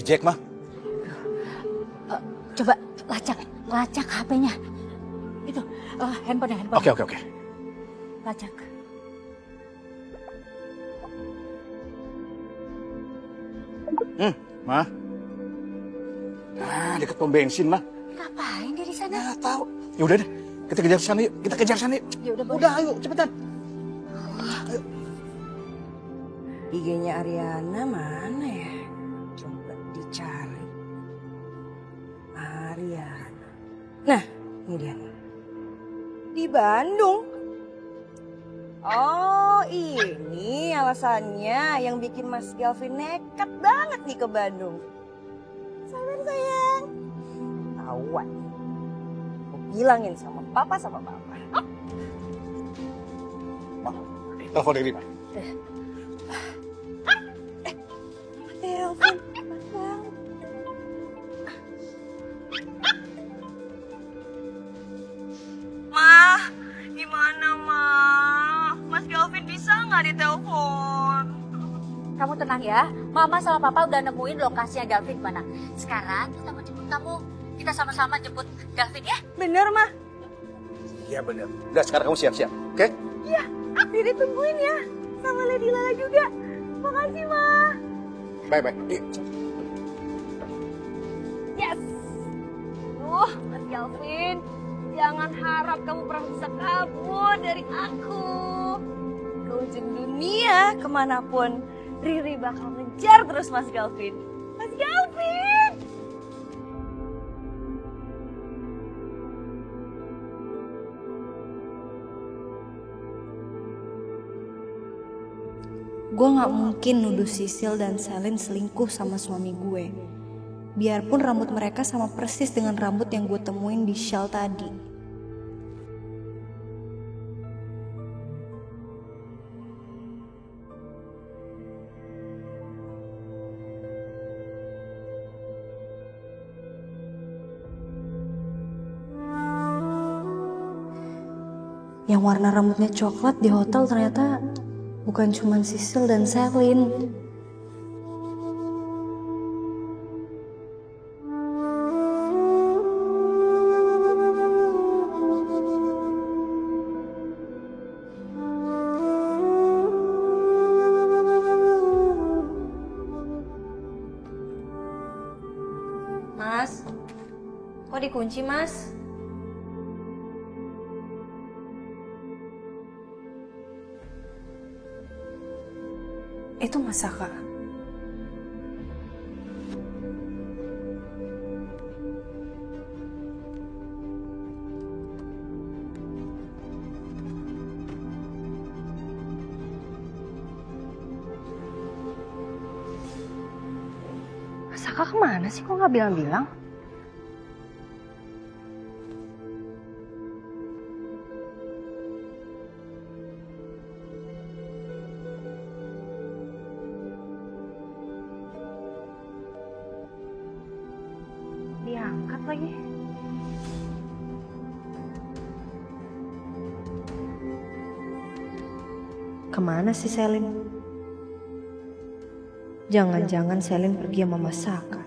Jack, mah. Coba lacak HP-nya. Itu, handphone. Oke. Lacak. Mah. Nah, deket pom bensin, mah. Ngapain dia di sana? Nggak tahu. Ya udah deh, kita kejar sana yuk. Ya udah, Udah, ayo, cepetan. IG-nya Ariana mana ya? Coba dicari. Ariana. Nah, ini dia. Di Bandung. Oh, ini alasannya yang bikin Mas Galvin nekat banget nih ke Bandung. Sayang. Tahuan. Mau bilangin sama papa sama mama. Telepon dari Rima. Telepon. Mah, gimana mah? Mas Galvin bisa nggak ditelepon? Kamu tenang ya, Mama sama Papa udah nemuin lokasinya Galvin mana. Sekarang kita mau jemput kamu. Kita sama-sama jemput Galvin ya. Bener, Mah? Iya bener. Udah, sekarang kamu siap-siap, oke? Iya, Diri tungguin ya. Sama Lady Lala juga. Makasih, Mah. Bye. Yes. Mas Galvin, jangan harap kamu pernah bisa kabur dari aku. Ke ujung dunia, kemanapun, Riri bakal ngejar terus Mas Galvin. Mas Galvin! Gue gak mungkin nuduh Sisil dan Selin selingkuh sama suami gue. Biarpun rambut mereka sama persis dengan rambut yang gue temuin di Shell tadi. Yang warna rambutnya coklat di hotel ternyata bukan cuma Sisil dan Selin. Mas, kok dikunci, Mas? Itu Mas Saka. Mas Saka kemana sih? Kok nggak bilang-bilang? Diangkat lagi. Kemana sih Selin? Jangan-jangan Selin pergi sama Mas Saka.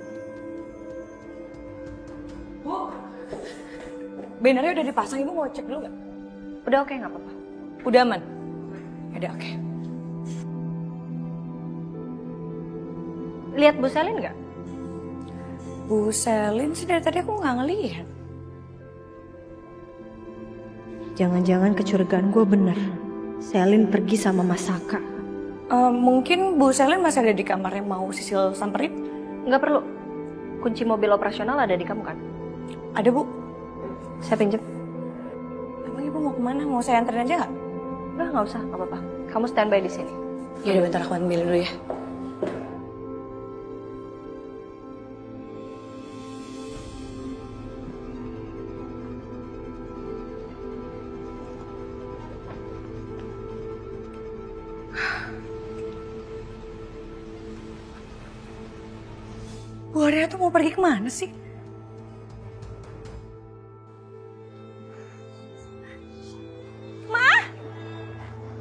Bu, bannernya udah dipasang, Ibu mau cek dulu nggak? Udah oke, nggak apa-apa. Udah aman? Udah oke. Lihat Bu Selin nggak? Bu Selin sih dari tadi aku nggak ngelihat. Jangan-jangan kecurigaan gue bener. Selin pergi sama Mas Saka. Mungkin Bu Selin masih ada di kamarnya mau Sisil samperin? Nggak perlu. Kunci mobil operasional ada di kamu kan? Ada, Bu. Saya pinjam. Emang Ibu mau kemana? Mau saya anterin aja nggak? Nggak usah, nggak apa-apa. Kamu standby di sini. Ya udah, bentar aku ambil dulu ya. Bu Arya tuh mau pergi kemana sih?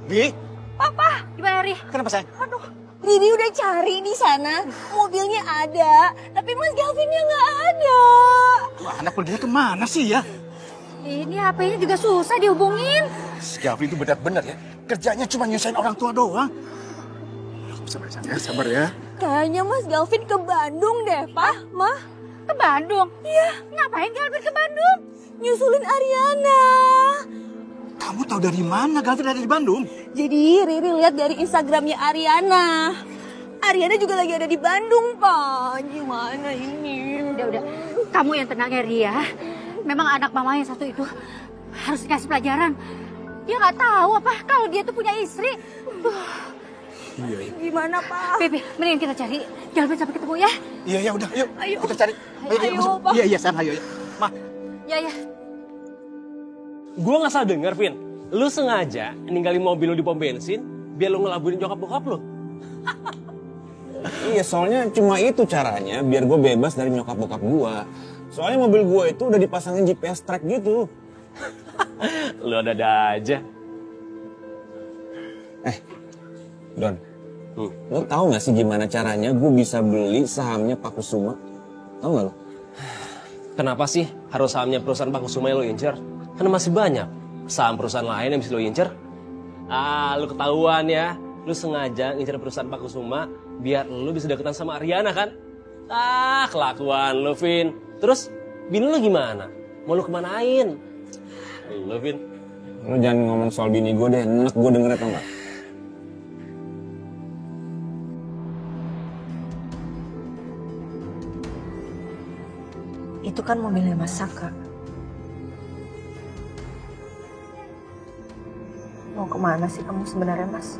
Bi, Papa, gimana Ri? kenapa sayang? Aduh, Riri udah cari di sana, mobilnya ada, tapi Mas Galvinnya nggak ada. Wah, anak perginya kemana sih ya? Ini HP-nya juga susah dihubungin. Si Gavin itu benar-benar ya. Kerjanya cuma nyusahin orang tua doang. Sabar ya, sabar ya. Kayaknya Mas Galvin ke Bandung deh, Pak, Mah. Ke Bandung? Iya. Ngapain Galvin ke Bandung? Nyusulin Ariana. Kamu tahu dari mana Gavin ada di Bandung? Jadi Riri lihat dari Instagramnya Ariana. Ariana juga lagi ada di Bandung, Pak. Gimana ini? Udah. Kamu yang tenang ya, Ria. Memang anak mama yang satu itu harus dikasih pelajaran. Dia nggak tahu apa kalau dia tuh punya istri. Iya. Gimana, Pak? Bebe, mending kita cari Galvin sampai ketemu ya. Iya, udah, yuk. Ayo. Kita cari. Ayo, masuk. Pak. Iya, sana, ayo. Ma, Ya. Gue gak salah denger, Vin. Lu sengaja ninggalin mobil lu di pom bensin biar lu ngelaburin nyokap bokap lu. Iya, soalnya cuma itu caranya biar gue bebas dari nyokap bokap gue. Soalnya mobil gue itu udah dipasangin GPS track gitu. Lu ada-ada aja. Don, lo tahu gak sih gimana caranya gue bisa beli sahamnya Pak Kusuma? Tahu gak lo? Kenapa sih harus sahamnya perusahaan Pak Kusuma yang lu incer? Karena masih banyak saham perusahaan lain yang bisa lu incer. Lu ketahuan ya. Lu sengaja ngincer perusahaan Pak Kusuma biar lu bisa deketan sama Ariana kan? Kelakuan lu, Vin. Terus, bini lu gimana? Mau lu kemanain? Lu, Vin. Lo jangan ngomong soal bini gue deh, enak gue dengernya tau gak? Itu kan mobilnya Mas Saka. Mau kemana sih kamu sebenarnya, Mas?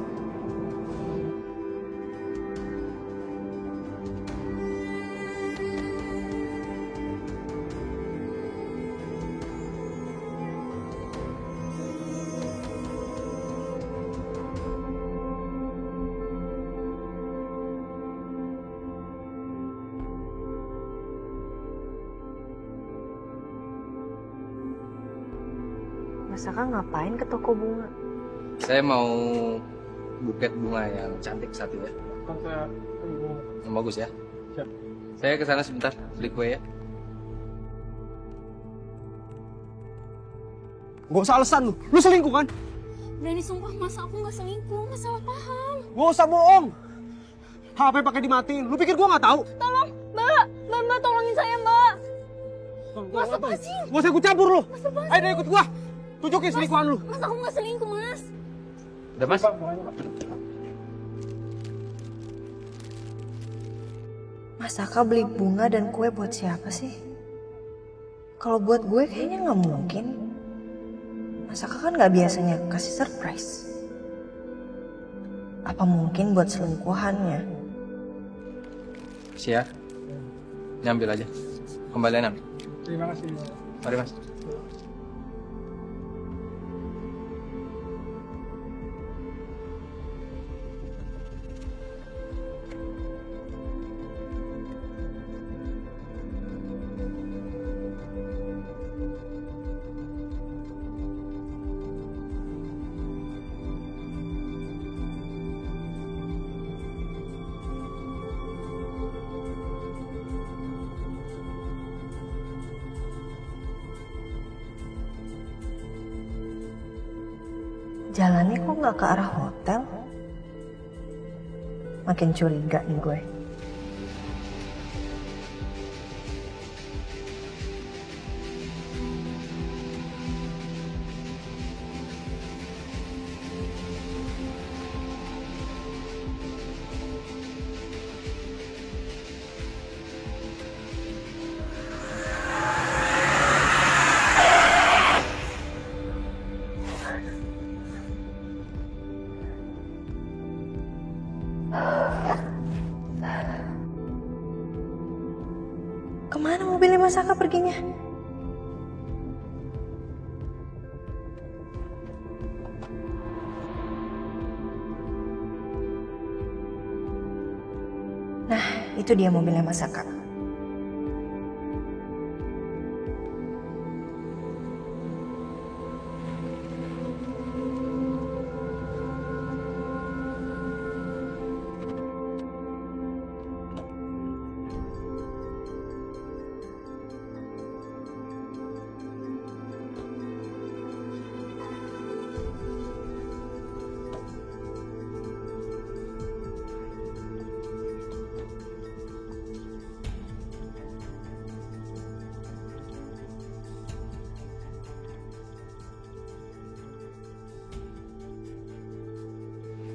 Mas Saka ngapain ke toko bunga? Saya mau buket bunga yang cantik satu ya. Yang bagus ya. Siap. Saya ke sana sebentar beli kue ya. Gak usah alasan lu. Lu selingkuh kan? Berani sumpah, Mas, aku nggak selingkuh. Mas salah paham. Gak usah bohong. HP pakai dimatiin. Lu pikir gua nggak tahu? Tolong, Mbak, tolongin saya, Mbak. Mas, apa sih? Gak usah ikut campur lu. Ayo deh ikut gua. Tunjukin selingkuhan lu. Mas, aku nggak selingkuh, Mas. Udah Mas? Mas Saka beli bunga dan kue buat siapa sih? Kalau buat gue kayaknya nggak mungkin. Mas Saka kan nggak biasanya kasih surprise. Apa mungkin buat selingkuhannya? Siap. Nyambil aja. Kembalian ambil. Terima kasih. Mari Mas. Jalannya kok nggak ke arah hotel? Makin curiga nih gue. Kemana mobilnya Mas Saka perginya? Nah, itu dia mobilnya Mas Saka.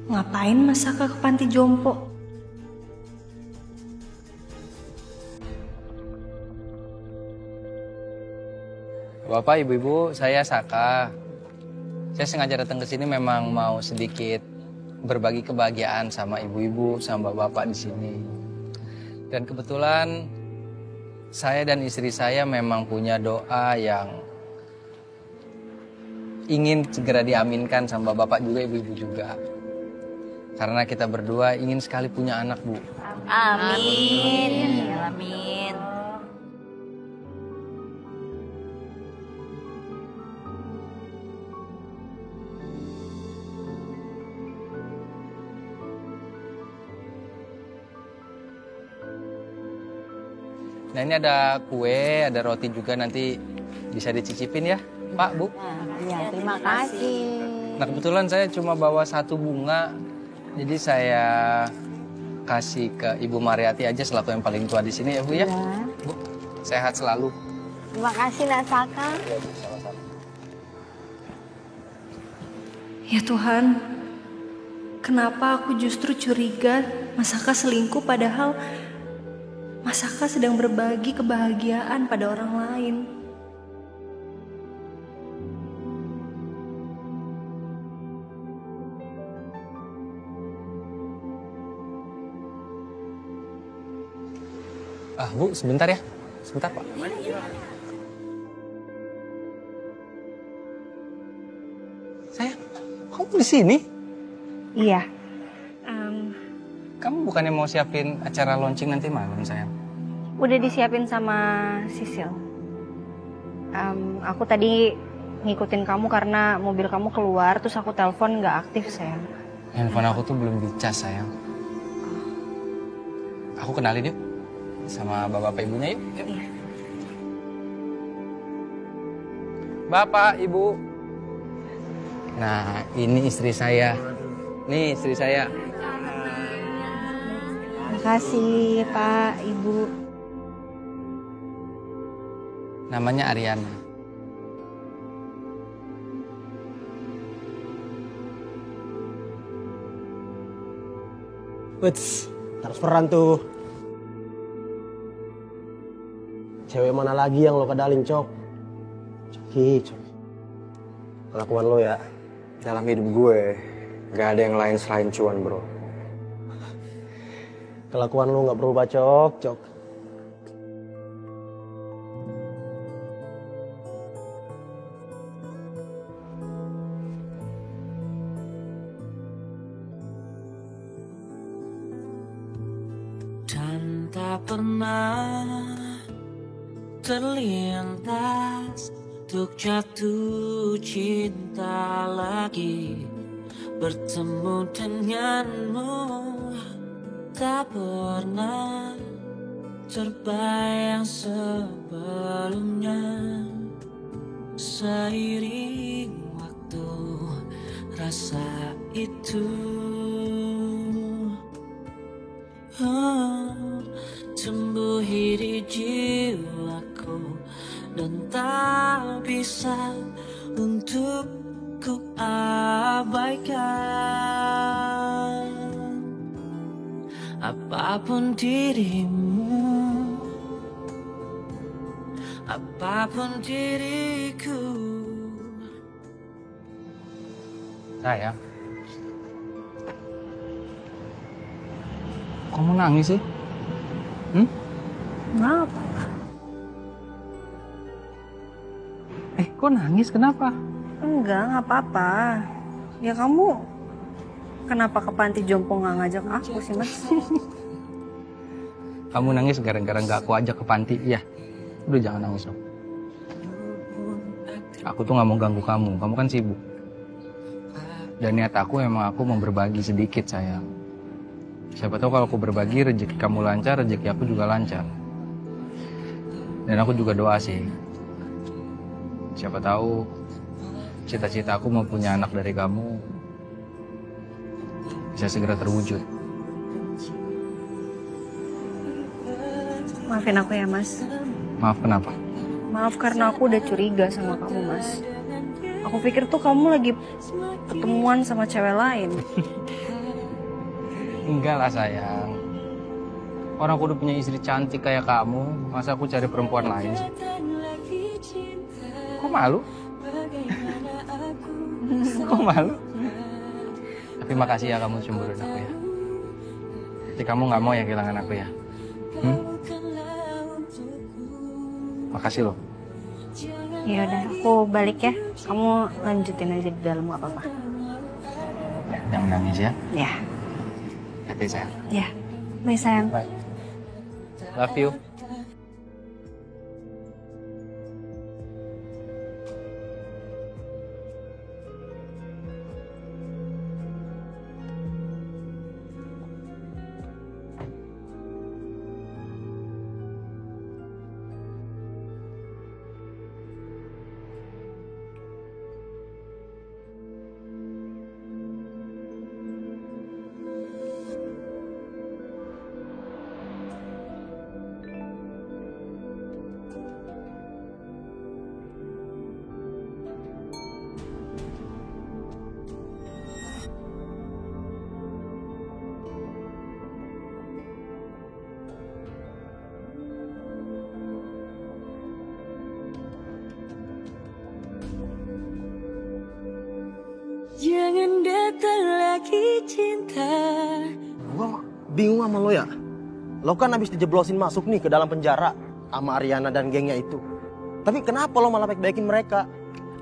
Ngapain Mas Saka ke panti jompo? Bapak, Ibu-ibu, saya Saka. Saya sengaja datang ke sini memang mau sedikit berbagi kebahagiaan sama ibu-ibu, sama bapak di sini. Dan kebetulan saya dan istri saya memang punya doa yang ingin segera diaminkan sama bapak juga, ibu-ibu juga. Karena kita berdua ingin sekali punya anak, Bu. Amin. Amin. Nah, ini ada kue, ada roti juga, nanti bisa dicicipin ya, Pak, Bu. Iya, terima kasih. Nah, kebetulan saya cuma bawa 1 bunga, jadi saya kasih ke Ibu Mariati aja selaku yang paling tua di sini ya, Bu ya. Bu, sehat selalu. Terima kasih, Nak Saka. Ya Tuhan, kenapa aku justru curiga Mas Saka selingkuh padahal Mas Saka sedang berbagi kebahagiaan pada orang lain. Bu, sebentar ya. Sebentar, Pak. Sayang, kamu di sini? Iya. Kamu bukannya mau siapin acara launching nanti malam, sayang? Udah disiapin sama Sisil. Aku tadi ngikutin kamu karena mobil kamu keluar, terus aku telepon nggak aktif, sayang. Handphone aku tuh belum dicas, sayang. Aku kenalin yuk sama bapak ibunya yuk. Iya. Bapak, Ibu. Nah, ini istri saya. Nih istri saya. Terima kasih Pak, Ibu. Namanya Ariana. Wits, transferan tuh. Cewek mana lagi yang lo kedalin, Cok? Coki. Kelakuan lo ya, dalam hidup gue gak ada yang lain selain cuan, bro. Kelakuan lo gak berubah, Cok. Dan tak pernah terlintas untuk jatuh cinta lagi. Bertemu denganmu tak pernah terbayang sebelumnya. Seiring waktu rasa itu tumbuhi di jiwaku dan tak bisa untuk ku abaikan. Apapun dirimu, apapun diriku. Sayang, kamu nangis sih? Kenapa? Kok nangis? Kenapa? Enggak, nggak apa-apa. Ya kamu kenapa ke panti jompo nggak ngajak aku sih, Mas? Kamu nangis gara-gara nggak aku ajak ke panti, iya? Udah jangan nangis dong. Aku tuh nggak mau ganggu kamu kan sibuk. Dan niat aku emang aku mau berbagi sedikit, sayang. Siapa tahu kalau aku berbagi, rezeki kamu lancar, rezeki aku juga lancar. Dan aku juga doa sih. Siapa tahu cita-cita aku mau punya anak dari kamu bisa segera terwujud. Maafin aku ya, Mas. Maaf, kenapa? Maaf karena aku udah curiga sama kamu, Mas. Aku pikir tuh kamu lagi ketemuan sama cewek lain. Enggak lah sayang. Orang aku udah punya istri cantik kayak kamu, masa aku cari perempuan lain sih? Kok malu? Kok malu? Tapi makasih ya kamu cemburuin aku ya. Jadi kamu gak mau ya kehilangan aku ya? Makasih loh. Ya udah, aku balik ya. Kamu lanjutin aja di dalam, gak apa-apa. Ya, jangan nangis ya. Ya. Hati sayang. Ya. Bye sayang. Bye. Love you. Jangan datang lagi cinta. Gua bingung sama lo ya. Lo kan habis dijeblosin masuk nih ke dalam penjara sama Ariana dan gengnya itu. Tapi kenapa lo malah baik-baikin mereka?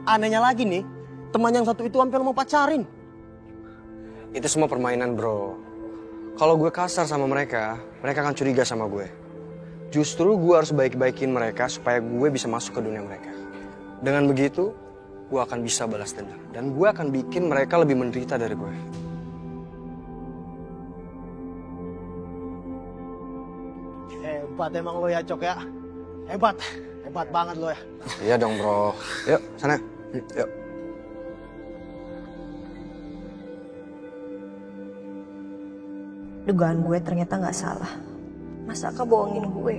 Anehnya lagi nih, teman yang satu itu hampir mau pacarin. Itu semua permainan, bro. Kalau gue kasar sama mereka akan curiga sama gue. Justru gue harus baik-baikin mereka supaya gue bisa masuk ke dunia mereka. Dengan begitu, gue akan bisa balas dendam. Dan gue akan bikin mereka lebih menderita dari gue. Hebat emang lo ya, Cok ya. Hebat. Hebat banget lo ya. Iya dong, bro. Yuk, sana. Yuk. Dugaan gue ternyata nggak salah. Mas Aka bohongin gue.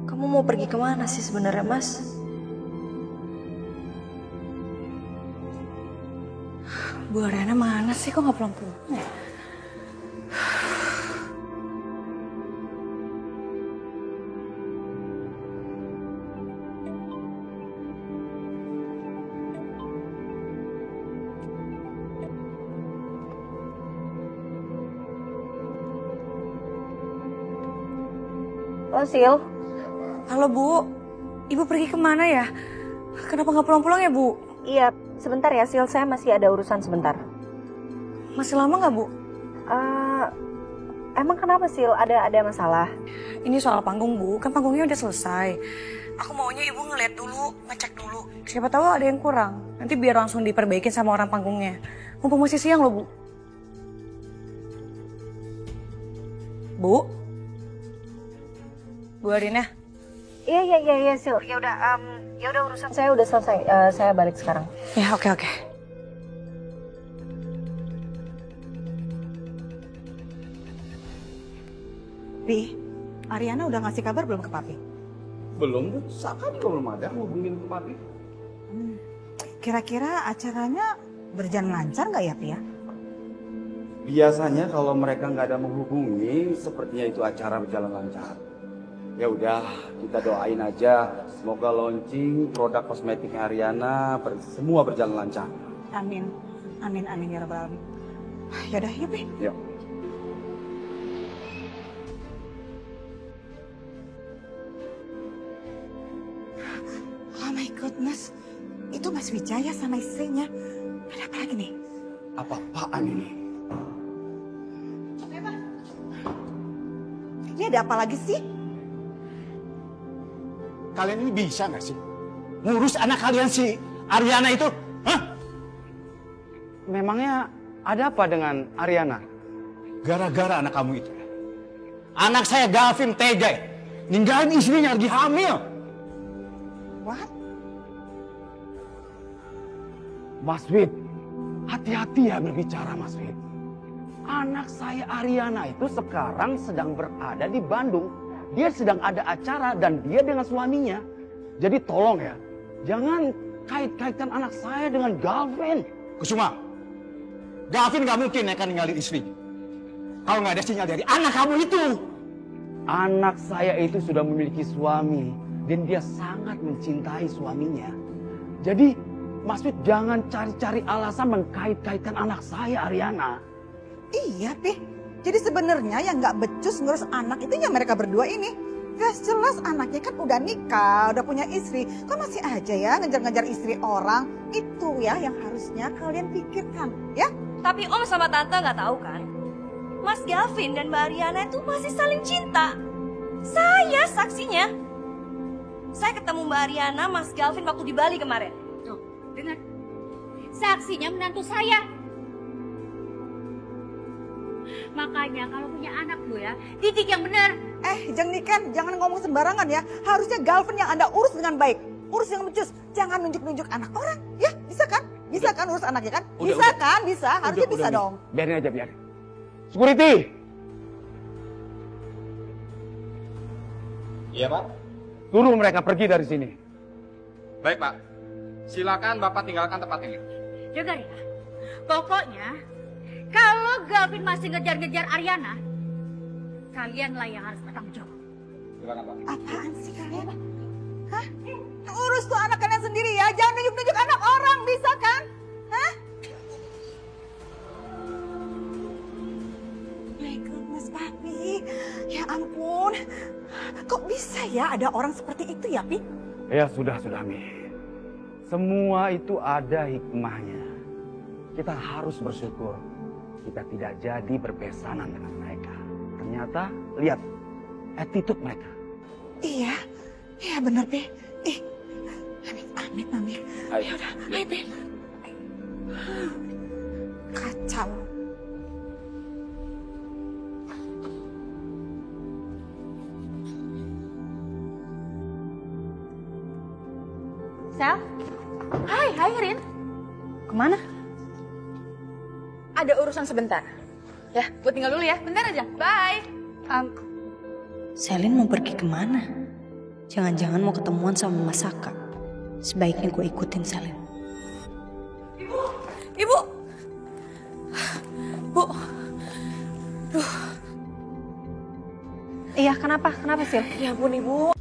Kamu mau pergi kemana sih sebenarnya, Mas? Bu Ariana mana sih? Kok nggak pulang-pulang ya? Halo Sil. Halo Bu, Ibu pergi kemana ya? Kenapa nggak pulang-pulang ya Bu? Iya, sebentar ya Sil, saya masih ada urusan sebentar. Masih lama nggak Bu? Emang kenapa Sil? Ada masalah? Ini soal panggung Bu, kan panggungnya udah selesai. Aku maunya Ibu ngeliat dulu, ngecek dulu. Siapa tahu ada yang kurang. Nanti biar langsung diperbaikin sama orang panggungnya. Mumpung masih siang loh Bu. Bu? Bu Arina? Iya Sil. Ya udah urusan saya udah selesai. Saya balik sekarang. Ya oke. Pi, Ariana udah ngasih kabar belum ke Papi? Belum, Bu. Saka juga belum ada hubungin ke Papi. Kira-kira acaranya berjalan lancar nggak ya, Pi ya? Biasanya kalau mereka nggak ada menghubungi, sepertinya itu acara berjalan lancar. Ya udah, kita doain aja. Semoga launching produk kosmetik Ariana semua berjalan lancar. Amin ya rabbal alamin. Yaudah, yuk Pi. Yuk. Oh my goodness, itu Mas Wijaya sama istrinya. Ada apa lagi nih? Apa-apaan ini? Ini ada apa lagi sih? Kalian ini bisa nggak sih ngurus anak kalian si Ariana itu? Hah? Memangnya ada apa dengan Ariana? Gara-gara anak kamu itu. Anak saya Gavin tega ninggalin istrinya lagi hamil. What? Mas Wid, hati-hati ya berbicara Mas Wid. Anak saya Ariana itu sekarang sedang berada di Bandung. Dia sedang ada acara dan dia dengan suaminya. Jadi tolong ya, jangan kait-kaitkan anak saya dengan Gavin. Kusuma, Gavin gak mungkin akan ninggalin istrinya. kalau nggak ada sinyal dari anak kamu itu. Anak saya itu sudah memiliki suami dan dia sangat mencintai suaminya. Jadi Mas Fit jangan cari-cari alasan mengkait-kaitkan anak saya, Ariana. Iya, Pi. Jadi sebenarnya yang nggak becus ngurus anak itu ya mereka berdua ini. Jelas anaknya kan udah nikah, udah punya istri. Kok masih aja ya ngejar-ngejar istri orang? Itu ya yang harusnya kalian pikirkan, ya? Tapi Om sama Tante nggak tahu kan? Mas Galvin dan Mbak Ariana itu masih saling cinta. Saya saksinya. Saya ketemu Mbak Ariana, Mas Galvin waktu di Bali kemarin. Tuh, dengar. Saksinya menantu saya. Makanya kalau punya anak lo ya, didik yang benar. Jeng Niken, jangan ngomong sembarangan ya. Harusnya Galvin yang Anda urus dengan baik. Urus yang becus. Jangan nunjuk-nunjuk anak orang. Ya, bisa kan? Bisa kan urus anaknya kan? Bisa kan? Bisa. Harusnya bisa dong. Biarin aja, biarin. Security! Iya, Pak. Suruh mereka pergi dari sini. Baik, Pak. Silakan Bapak tinggalkan tempat ini. Dengar ya, pokoknya kalau Galvin masih ngejar-ngejar Ariana, kalianlah yang harus bertanggung jawab. Silakan, Pak. Apaan sih kalian? Hah? Urus tuh anak kalian sendiri ya. Jangan nunjuk-nunjuk anak orang, bisa kan? Hah? My goodness, Papi. Ya ampun. Kok bisa ya ada orang seperti itu ya, Pi? Ya sudah, Mi. Semua itu ada hikmahnya. Kita harus bersyukur. Kita tidak jadi berpesanan dengan mereka. Ternyata, lihat attitude mereka. Iya, iya benar, Pi. Amit, Mami. Ya udah, ayo, Pi. Kacau. Sel? Hai Rin. Kemana? Ada urusan sebentar. Ya, gue tinggal dulu ya. Bentar aja. Bye. Selin mau pergi kemana? Jangan-jangan mau ketemuan sama Mas Saka. Sebaiknya gue ikutin Selin. Ibu. Bu. Iya, kenapa? Kenapa, Sil? Ya ampun, Ibu.